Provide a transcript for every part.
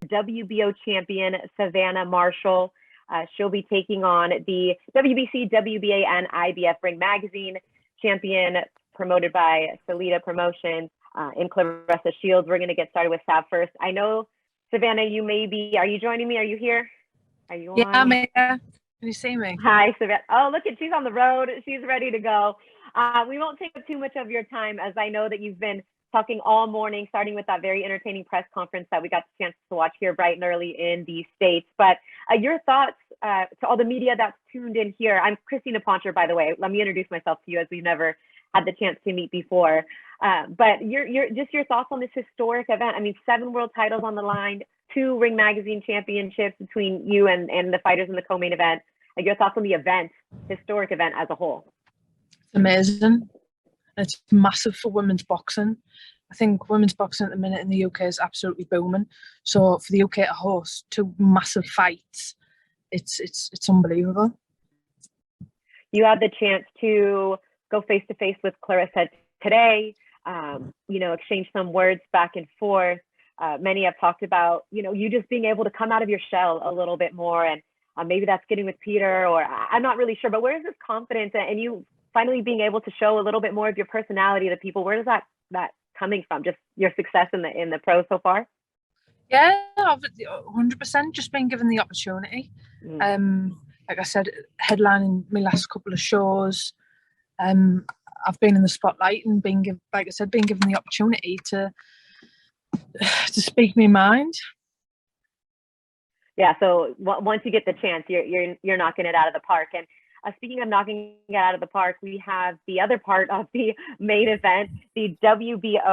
WBO champion, Savannah Marshall. She'll be taking on the WBC, WBA, and IBF Ring Magazine champion, promoted by Salida Promotions, in Claressa Shields. We're going to get started with Sav first. I know, Savannah, you may be, are you joining me? Are you here? Are you on? Yeah, I'm here. Can you see me? Hi, Savannah. Oh, look she's on the road. She's ready to go. We won't take up too much of your time, as I know that you've been talking all morning, starting with that very entertaining press conference that we got the chance to watch here bright and early in the States. But your thoughts to all the media that's tuned in here. I'm Christina Poncher, by the way. Let me introduce myself to you, as we've never had the chance to meet before. But your thoughts on this historic event. I mean, 7 world titles on the line, 2 Ring Magazine championships between you and the fighters in the co-main event. Your thoughts on the event, historic event as a whole. It's amazing. It's massive for women's boxing. I think women's boxing at the minute in the UK is absolutely booming. So for the UK to host 2 massive fights, it's unbelievable. You had the chance to go face to face with Claressa today. Exchange some words back and forth. Many have talked about, you just being able to come out of your shell a little bit more, and maybe that's getting with Peter, or I'm not really sure, but where is this confidence and you finally being able to show a little bit more of your personality to people? Where is that coming from? Just your success in the pros so far? Yeah, 100%. Just being given the opportunity. Like I said, headlining my last couple of shows. I've been in the spotlight and being given the opportunity to speak my mind. Yeah. So once you get the chance, you're knocking it out of the park. And speaking of knocking it out of the park, we have the other part of the main event, the WBC,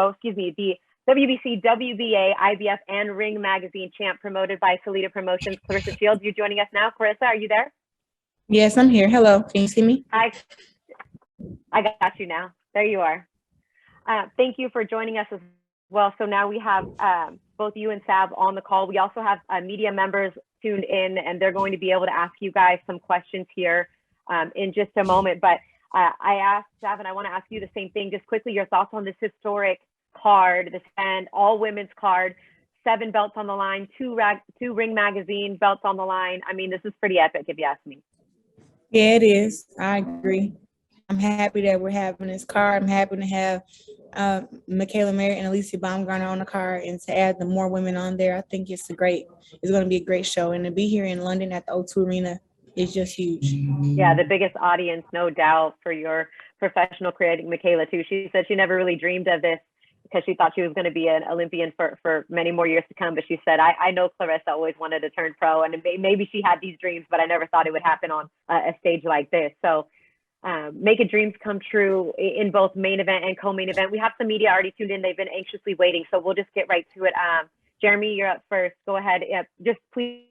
WBA, IBF, and Ring Magazine champ, promoted by Salida Promotions, Claressa Shields. You're joining us now. Claressa, are you there? Yes, I'm here. Hello. Can you see me? Hi. I got you now. There you are. Thank you for joining us as well. So now we have both you and Sav on the call. We also have media members tuned in, and they're going to be able to ask you guys some questions here in just a moment. But I asked Sav, and I want to ask you the same thing. Just quickly, your thoughts on this historic card, this and all women's card, 7 belts on the line, 2 Ring Magazine belts on the line. I mean, this is pretty epic, if you ask me. Yeah, it is. I agree. I'm happy that we're having this card. I'm happy to have Michaela Merritt and Alicia Baumgartner on the card, and to add the more women on there. I think it's going to be a great show. And to be here in London at the O2 Arena is just huge. Yeah, the biggest audience, no doubt, for your professional career. Michaela, too. She said she never really dreamed of this because she thought she was going to be an Olympian for many more years to come. But she said, I know Claressa always wanted to turn pro, and maybe she had these dreams, but I never thought it would happen on a stage like this. So making dreams come true in both main event and co-main event. We have some media already tuned in. They've been anxiously waiting, so we'll just get right to it. Jeremy, you're up first. Go ahead. Just please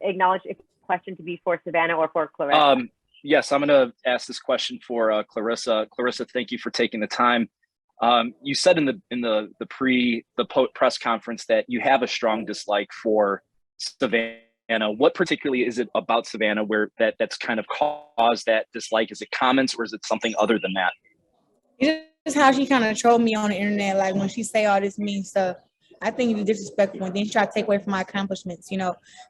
acknowledge if the question to be for Savannah or for Claressa. Yes, I'm going to ask this question for Claressa. Claressa, thank you for taking the time. You said in the press conference that you have a strong dislike for Savannah. What particularly is it about Savannah where that's kind of caused that dislike? Is it comments, or is it something other than that? It's just how she kind of trolled me on the internet, like when she say all this mean stuff. I think it's disrespectful, and then she tried to take away from my accomplishments,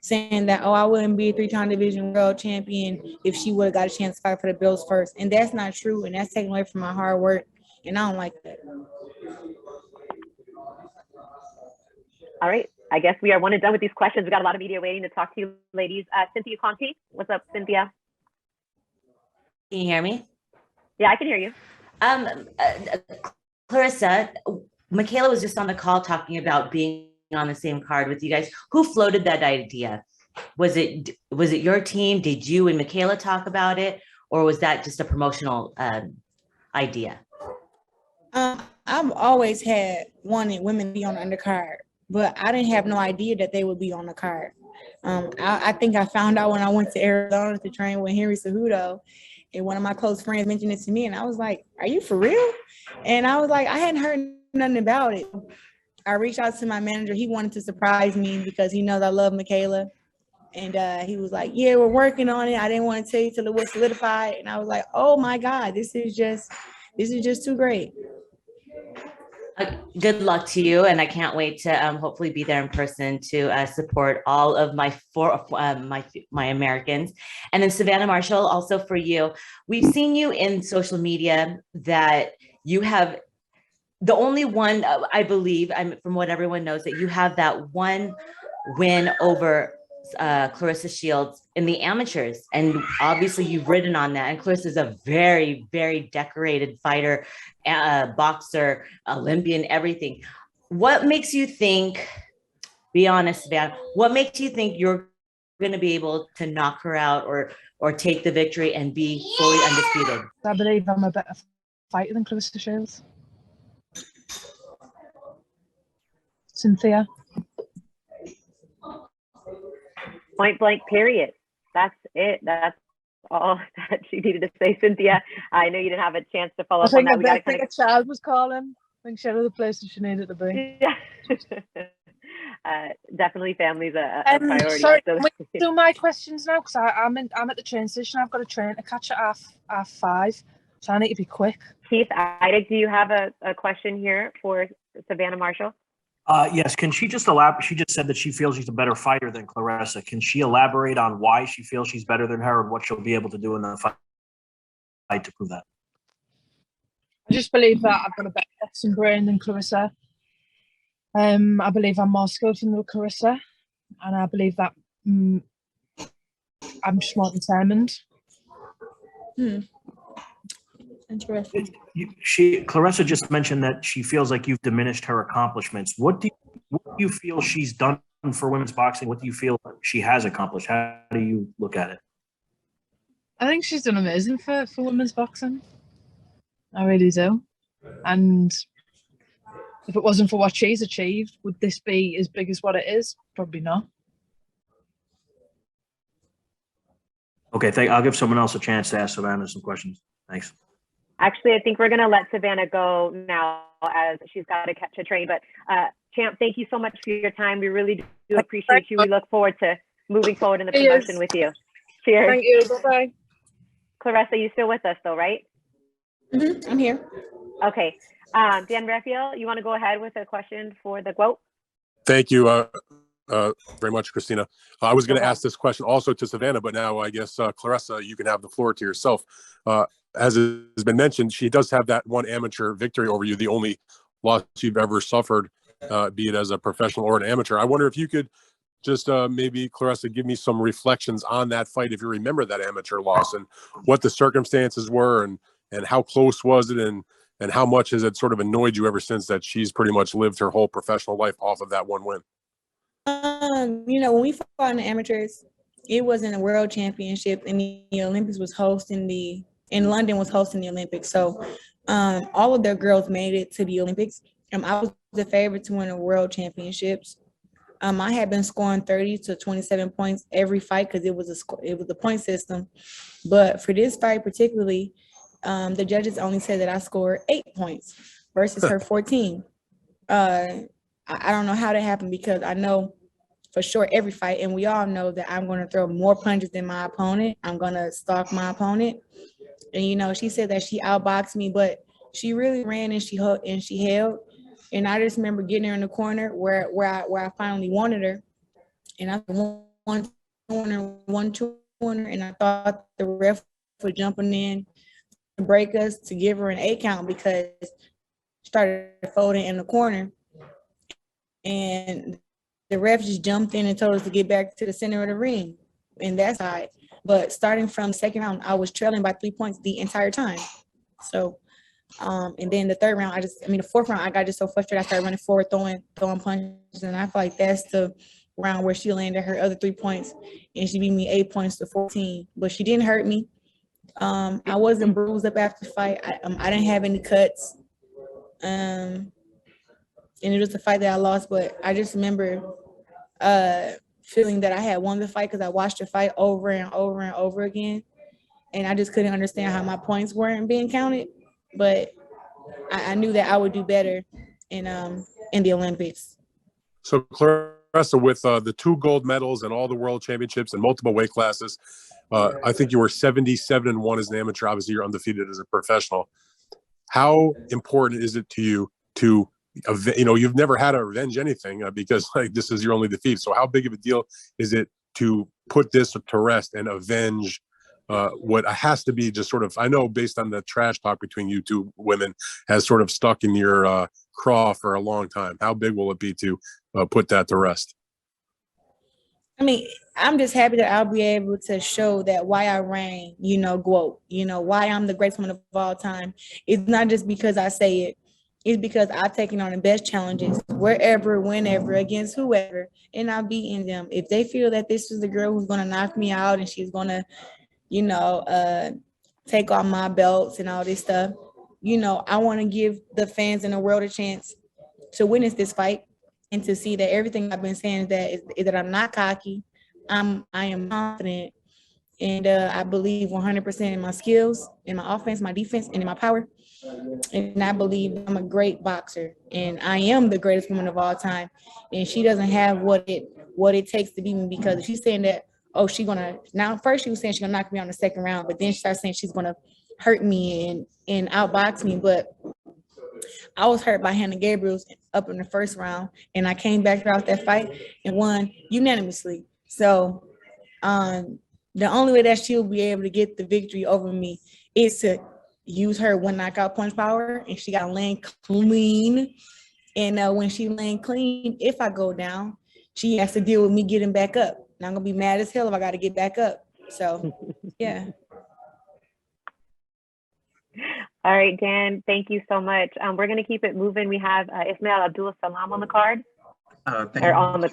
saying that, I wouldn't be a 3-time division world champion if she would have got a chance to fight for the belts first. And that's not true, and that's taken away from my hard work, and I don't like that. All right. I guess we are one and done with these questions. We got a lot of media waiting to talk to you, ladies. Cynthia Conti, what's up, Cynthia? Can you hear me? Yeah, I can hear you. Claressa, Michaela was just on the call talking about being on the same card with you guys. Who floated that idea? Was it your team? Did you and Michaela talk about it, or was that just a promotional idea? I've always wanted women to be on the undercard, but I didn't have no idea that they would be on the card. I think I found out when I went to Arizona to train with Henry Cejudo, and one of my close friends mentioned it to me, and I was like, "Are you for real?" And I was like, I hadn't heard nothing about it. I reached out to my manager. He wanted to surprise me because he knows I love Michaela, and he was like, "Yeah, we're working on it. I didn't want to tell you till it was solidified." And I was like, "Oh my God, this is just too great." Good luck to you, and I can't wait to hopefully be there in person to support all of my my Americans. And then Savannah Marshall, also for you, we've seen you in social media that you have the only one, I believe, from what everyone knows, that you have that one win over Claressa Shields in the amateurs. And obviously you've ridden on that. And Claressa is a very, very decorated fighter, boxer, Olympian, everything. What makes you think, be honest, Van, what makes you think you're going to be able to knock her out or take the victory and be fully undisputed? I believe I'm a better fighter than Claressa Shields. Cynthia. Point blank, period. That's it. That's all that she needed to say, Cynthia. I know you didn't have a chance to follow up on that. I think a child was calling. I think she had other places she needed to be. Yeah. Definitely family's a priority. Sorry, can we do my questions now? Because I'm at the train station. I've got a train to catch at half 5. So I need to be quick. Keith Eidig, do you have a question here for Savannah Marshall? Yes. Can she just elaborate? She just said that she feels she's a better fighter than Claressa. Can she elaborate on why she feels she's better than her and what she'll be able to do in the fight to prove that? I just believe that I've got a better boxing brain than Claressa. I believe I'm more skilled than Claressa, and I believe that I'm just more determined. Interesting. Claressa just mentioned that she feels like you've diminished her accomplishments. What do you feel she's done for women's boxing? What do you feel she has accomplished? How do you look at it? I think she's done amazing for women's boxing. I really do. And if it wasn't for what she's achieved, would this be as big as what it is? Probably not. Okay, I'll give someone else a chance to ask Savannah some questions. Thanks. Actually, I think we're going to let Savannah go now as she's got to catch a train. But Champ, thank you so much for your time. We really do appreciate you. We look forward to moving forward in the promotion with you. Cheers. Thank you. Bye-bye. Claressa, you still with us though, right? Mm-hmm. I'm here. Okay. Dan Raphael, you want to go ahead with a question for the quote? Thank you very much, Christina. I was going to ask this question also to Savannah, but now I guess, Claressa, you can have the floor to yourself. As has been mentioned, she does have that one amateur victory over you, the only loss you've ever suffered, be it as a professional or an amateur. I wonder if you could just maybe, Claressa, give me some reflections on that fight, if you remember that amateur loss and what the circumstances were and how close was it and how much has it sort of annoyed you ever since that she's pretty much lived her whole professional life off of that one win? When we fought in the amateurs, it wasn't a world championship, and the Olympics was in London was hosting the Olympics. So all of their girls made it to the Olympics. I was the favorite to win the world championships. I had been scoring 30 to 27 points every fight because it was a point system. But for this fight particularly, the judges only said that I scored 8 points versus her 14. I don't know how that happened because I know for sure every fight, and we all know that I'm going to throw more punches than my opponent. I'm going to stalk my opponent. And, she said that she outboxed me, but she really ran and she held. And I just remember getting her in the corner where I finally wanted her. And I one corner, and I thought the ref was jumping in to break us to give her an 8 count because she started folding in the corner. And the ref just jumped in and told us to get back to the center of the ring. And that's how but starting from the second round, I was trailing by 3 points the entire time. So, and then the fourth round, I got just so frustrated. I started running forward, throwing punches. And I feel like that's the round where she landed her other 3 points and she beat me 8 points to 14, but she didn't hurt me. I wasn't bruised up after the fight. I didn't have any cuts. And it was the fight that I lost, but I just remember feeling that I had won the fight because I watched her fight over and over and over again. And I just couldn't understand how my points weren't being counted. But I knew that I would do better in the Olympics. So Claressa, with the 2 gold medals and all the world championships and multiple weight classes, I think you were 77-1 as an amateur. Obviously, you're undefeated as a professional. How important is it to you to you've never had to revenge anything because like this is your only defeat. So how big of a deal is it to put this to rest and avenge what has to be just sort of, I know based on the trash talk between you two women has sort of stuck in your craw for a long time. How big will it be to put that to rest? I mean, I'm just happy that I'll be able to show that why I reign, GWOAT, why I'm the greatest woman of all time. It's not just because I say it. It's because I've taken on the best challenges wherever, whenever, against whoever, and I've beaten them. If they feel that this is the girl who's going to knock me out and she's going to, take off my belts and all this stuff, I want to give the fans in the world a chance to witness this fight and to see that everything I've been saying is that I'm not cocky. I am confident, and I believe 100% in my skills, in my offense, my defense, and in my power. And I believe I'm a great boxer, and I am the greatest woman of all time. And she doesn't have what it takes to beat me, because if she's saying that, first she was saying she's gonna knock me on the second round, but then she started saying she's gonna hurt me and outbox me. But I was hurt by Hannah Gabriel's up in the first round, and I came back out that fight and won unanimously. So the only way that she'll be able to get the victory over me is to use her one knockout punch power, and she got to land clean. And when she land clean, if I go down, she has to deal with me getting back up. And I'm gonna be mad as hell if I got to get back up. So, yeah. All right, Dan, thank you so much. We're going to keep it moving. We have Ismail Abdul Salam on the card. On the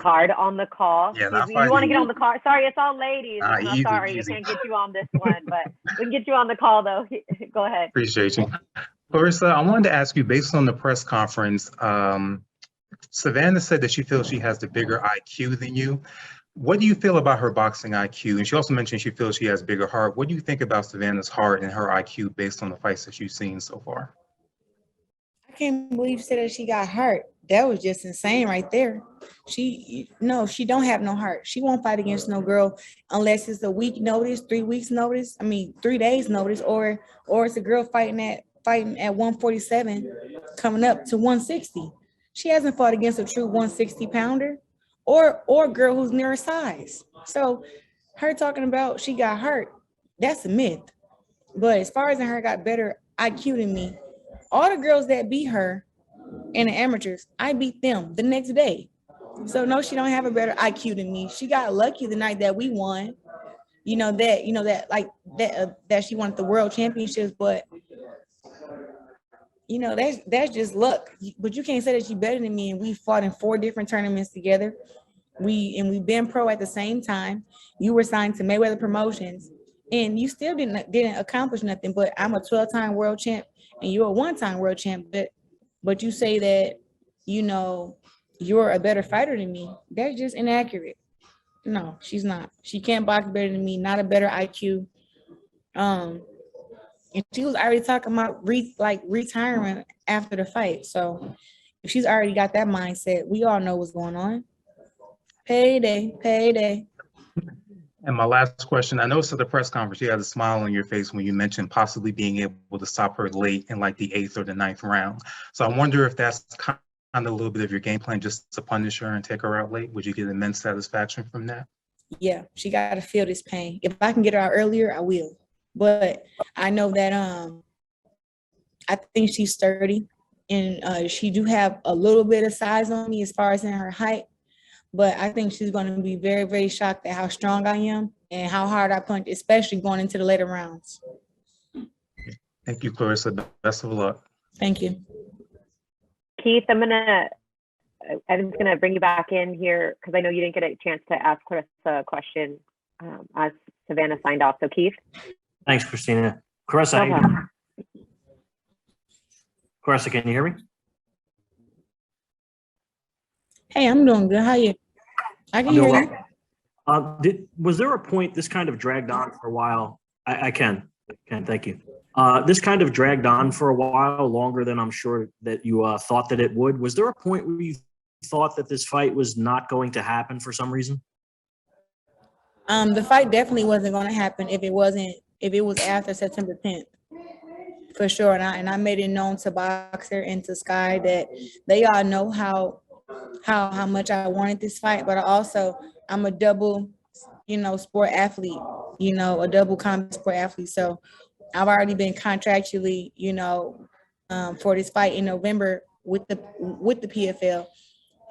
call. Yeah, you want to get on the card? Sorry, it's all ladies. I'm easy, sorry, easy. We can't get you on this one, but we can get you on the call though. Go ahead. Appreciate you. Claressa, I wanted to ask you, based on the press conference, Savannah said that she feels she has the bigger IQ than you. What do you feel about her boxing IQ? And she also mentioned she feels she has bigger heart. What do you think about Savannah's heart and her IQ based on the fights that you've seen so far? I can't believe you said that she got hurt. That was just insane right there. She don't have no heart. She won't fight against no girl unless it's a week notice, 3 weeks notice. 3 days notice, or it's a girl fighting at 147 coming up to 160. She hasn't fought against a true 160 pounder or a girl who's near her size. So her talking about she got hurt, that's a myth. But as far as her got better IQ than me, all the girls that beat her and the amateurs, I beat them the next day. So no, she don't have a better IQ than me. She got lucky the night that we won. That she won the world championships, but that's just luck. But you can't say that she's better than me. And we fought in 4 different tournaments together. We've been pro at the same time. You were signed to Mayweather Promotions, and you still didn't accomplish nothing. But I'm a 12-time world champ, and you're a 1-time world champ. But you say that you're a better fighter than me. That's just inaccurate. No, she's not. She can't box better than me. Not a better IQ. And she was already talking about retirement after the fight. So if she's already got that mindset, we all know what's going on. Payday. And my last question, I noticed at the press conference, you had a smile on your face when you mentioned possibly being able to stop her late in like the 8th or the 9th round. So I wonder if that's kind of a little bit of your game plan, just to punish her and take her out late. Would you get immense satisfaction from that? Yeah, she got to feel this pain. If I can get her out earlier, I will. But I know that I think she's sturdy, and she do have a little bit of size on me as far as in her height. But I think she's going to be very, very shocked at how strong I am and how hard I punch, especially going into the later rounds. Thank you, Claressa. Best of luck. Thank you. Keith, I'm just gonna bring you back in here because I know you didn't get a chance to ask Claressa a question as Savannah signed off. So Keith. Thanks, Christina. Claressa, Claressa, can you hear me? Hey, I'm doing good. How are you? I can hear you. Was there a point this kind of dragged on for a while? I can, thank you. This kind of dragged on for a while, longer than I'm sure that you thought that it would. Was there a point where you thought that this fight was not going to happen for some reason? The fight definitely wasn't going to happen if it was after September 10th. For sure. And I made it known to Boxer and to Sky that they all know how much I wanted this fight, but I'm a double, sport athlete, a double combat sport athlete. So I've already been contractually, for this fight in November with the PFL,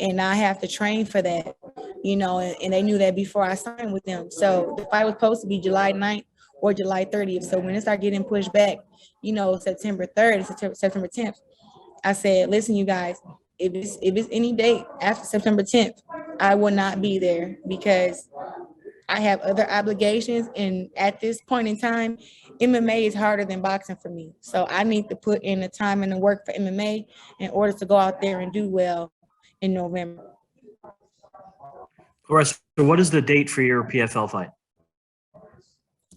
and I have to train for that, and they knew that before I signed with them. So the fight was supposed to be July 9th or July 30th. So when it started getting pushed back, September 3rd, September 10th, I said, listen, you guys, if it's any date after September 10th, I will not be there because I have other obligations. And at this point in time, MMA is harder than boxing for me. So I need to put in the time and the work for MMA in order to go out there and do well in November. Claressa, what is the date for your PFL fight?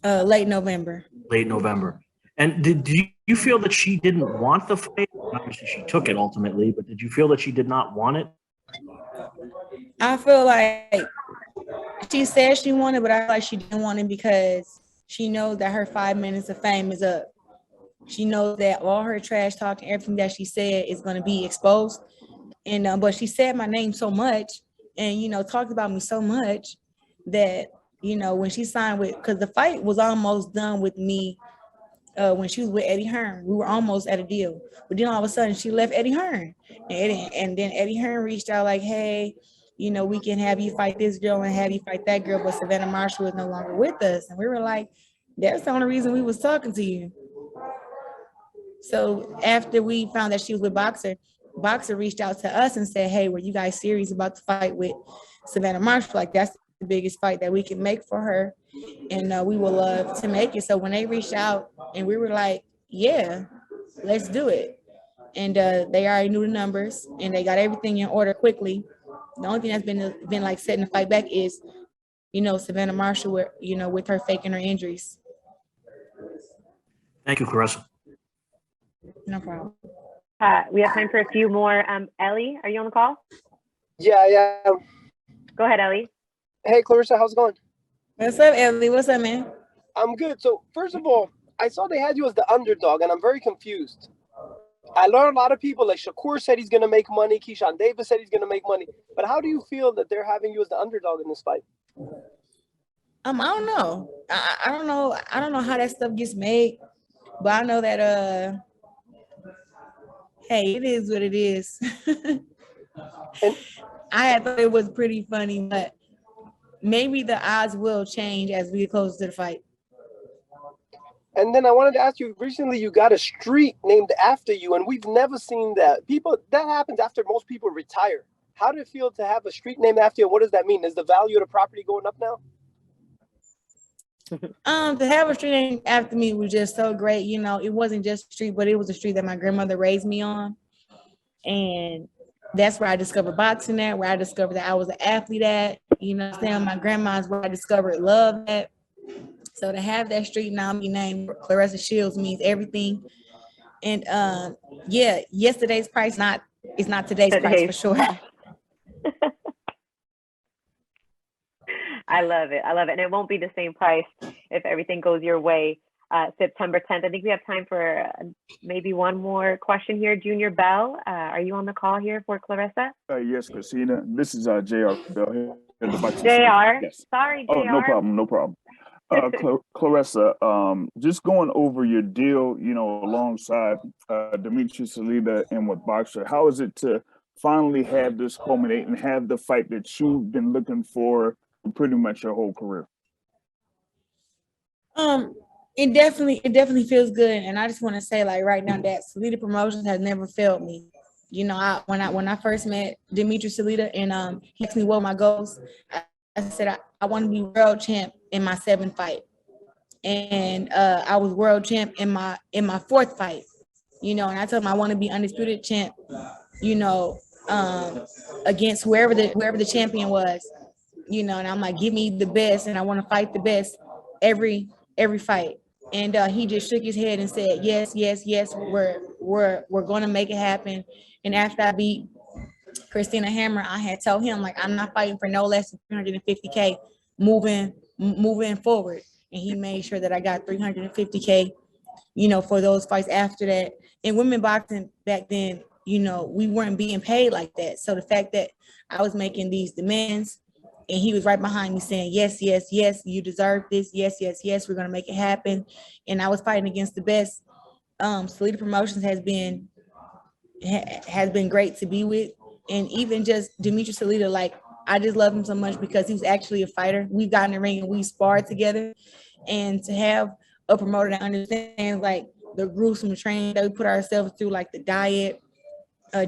Late November. Late November. And did you feel that she didn't want the fight? Obviously, she took it ultimately, but did you feel that she did not want it? I feel like she said she wanted, but I feel like she didn't want it because she knows that her 5 minutes of fame is up. She knows that all her trash talk and everything that she said is going to be exposed. And but she said my name so much and, talked about me so much that, when she signed because the fight was almost done with me when she was with Eddie Hearn. We were almost at a deal. But then all of a sudden she left Eddie Hearn. And then Eddie Hearn reached out like, hey, we can have you fight this girl and have you fight that girl, but Savannah Marshall is no longer with us. And we were like, that's the only reason we was talking to you. So after we found that she was with Boxer reached out to us and said, hey, were you guys serious about the fight with Savannah Marshall? Like, that's the biggest fight that we can make for her. And we would love to make it. So when they reached out and we were like, yeah, let's do it. And they already knew the numbers and they got everything in order quickly. The only thing that's been like setting the fight back is, Savannah Marshall, with her faking her injuries. Thank you, Claressa. No problem. We have time for a few more. Ellie, are you on the call? Yeah, I am. Go ahead, Ellie. Hey, Claressa, how's it going? What's up, Ellie? What's up, man? I'm good. So first of all, I saw they had you as the underdog, and I'm very confused. I learned a lot of people, like Shakur said he's going to make money. Keyshawn Davis said he's going to make money. But how do you feel that they're having you as the underdog in this fight? I don't know. I don't know. I don't know how that stuff gets made, but I know that hey, it is what it is. I thought it was pretty funny, but maybe the odds will change as we get closer to the fight. And then I wanted to ask you, recently you got a street named after you, and we've never seen that. That happens after most people retire. How do it feel to have a street named after you? What does that mean? Is the value of the property going up now? To have a street named after me was just so great. It wasn't just a street, but it was a street that my grandmother raised me on. And that's where I discovered boxing at, where I discovered that I was an athlete at. Staying with my grandma's where I discovered love at. So to have that street now be named Claressa Shields means everything. And yeah, yesterday's price is not today's price for sure. I love it. And it won't be the same price if everything goes your way. September 10th. I think we have time for maybe one more question here. Junior Bell, are you on the call here for Claressa? Yes, Christina. This is JR Bell here. JR? Yes. Sorry, JR. Oh, no problem. Claressa, just going over your deal, alongside Demetrius Salida and with Boxer, how is it to finally have this culminate and have the fight that you've been looking for pretty much your whole career? It definitely feels good, and I just want to say, like, right now, that Salida Promotions has never failed me. When I first met Demetrius Salida and he asked me what my goals, I said I want to be world champ in my 7th fight, and I was world champ in my 4th fight. And I told him I want to be undisputed champ. Against whoever the champion was. And I'm like, give me the best, and I want to fight the best every fight. And he just shook his head and said, yes, we're going to make it happen. And after I beat Christina Hammer, I had told him, like, I'm not fighting for no less than $350K moving forward. And he made sure that I got $350K, for those fights after that. In women boxing back then, we weren't being paid like that. So the fact that I was making these demands and he was right behind me saying, yes, yes, yes, you deserve this. Yes, yes, yes, we're going to make it happen. And I was fighting against the best. Salida Promotions has been great to be with. And even just Demetrius Salida, like, I just love him so much because he was actually a fighter. We've gotten in the ring and we sparred together. And to have a promoter that understands like the gruesome training that we put ourselves through, like the diet,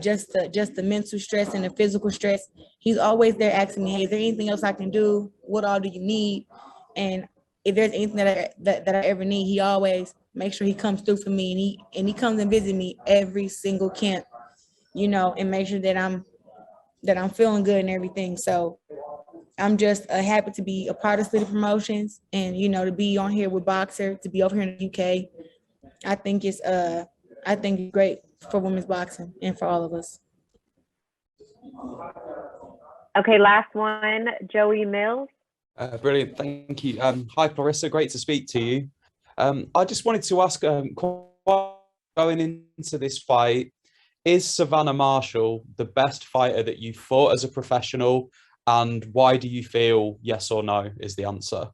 just the mental stress and the physical stress. He's always there asking me, hey, is there anything else I can do? What all do you need? And if there's anything that I ever need, he always makes sure he comes through for me. And he comes and visits me every single camp, and make sure that I'm feeling good and everything. So I'm just happy to be a part of City Promotions and, to be on here with Boxer, to be over here in the UK. I think it's great for women's boxing and for all of us. Okay, last one, Joey Mills. Brilliant, thank you. Hi, Claressa, great to speak to you. I just wanted to ask, going into this fight, is Savannah Marshall the best fighter that you fought as a professional, and why do you feel yes or no is the answer?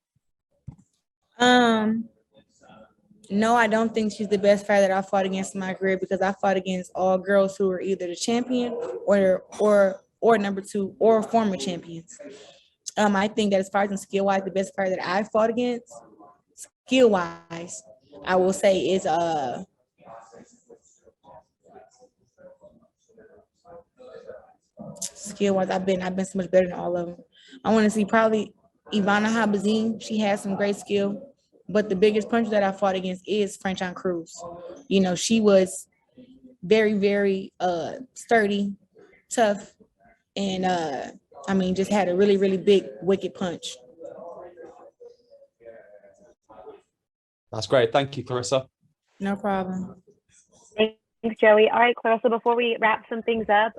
No, I don't think she's the best fighter that I fought against in my career, because I fought against all girls who were either the champion or number two or former champions. I think that as far as skill-wise, the best fighter that I fought against, skill-wise, I will say is skill-wise, I've been so much better than all of them. I want to see probably Ivana Habazin. She has some great skill, but the biggest puncher that I fought against is Franchon Cruz. She was very, very sturdy, tough, and just had a really, really big, wicked punch. That's great. Thank you, Claressa. No problem. Thanks, Joey. All right, Claressa, before we wrap some things up,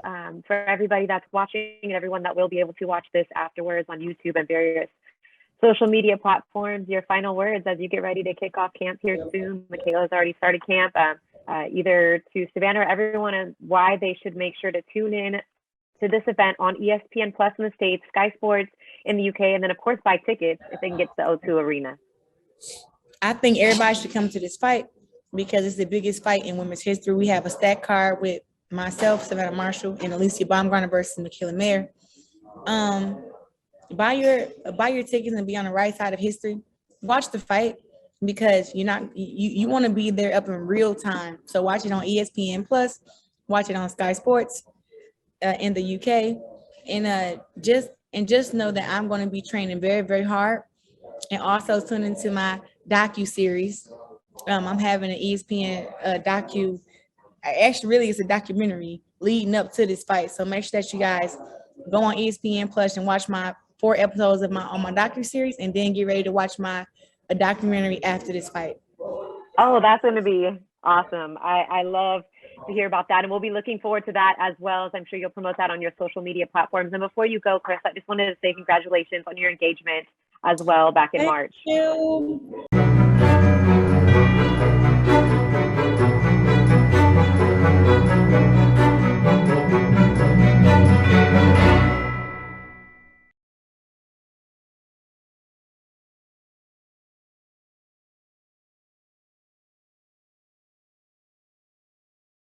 for everybody that's watching and everyone that will be able to watch this afterwards on YouTube and various social media platforms, your final words as you get ready to kick off camp here soon. Michaela's already started camp, either to Savannah or everyone, and why they should make sure to tune in to this event on ESPN Plus in the States, Sky Sports in the UK, and then of course buy tickets if they can get to the O2 Arena. I think everybody should come to this fight because it's the biggest fight in women's history. We have a stacked card with myself, Savannah Marshall, and Alicia Baumgartner versus Michaela Mayer. Buy your tickets and be on the right side of history. Watch the fight because you want to be there up in real time. So watch it on ESPN Plus, watch it on Sky Sports in the UK, and just know that I'm going to be training very, very hard, and also tune into my docu-series. I'm having an ESPN docu. Actually, really, it's a documentary leading up to this fight. So make sure that you guys go on ESPN Plus and watch my 4 episodes on my docu-series, and then get ready to watch a documentary after this fight. Oh, that's going to be awesome. I love to hear about that, and we'll be looking forward to that as well, as I'm sure you'll promote that on your social media platforms. And before you go, Chris, I just wanted to say congratulations on your engagement as well back in March. Thank you.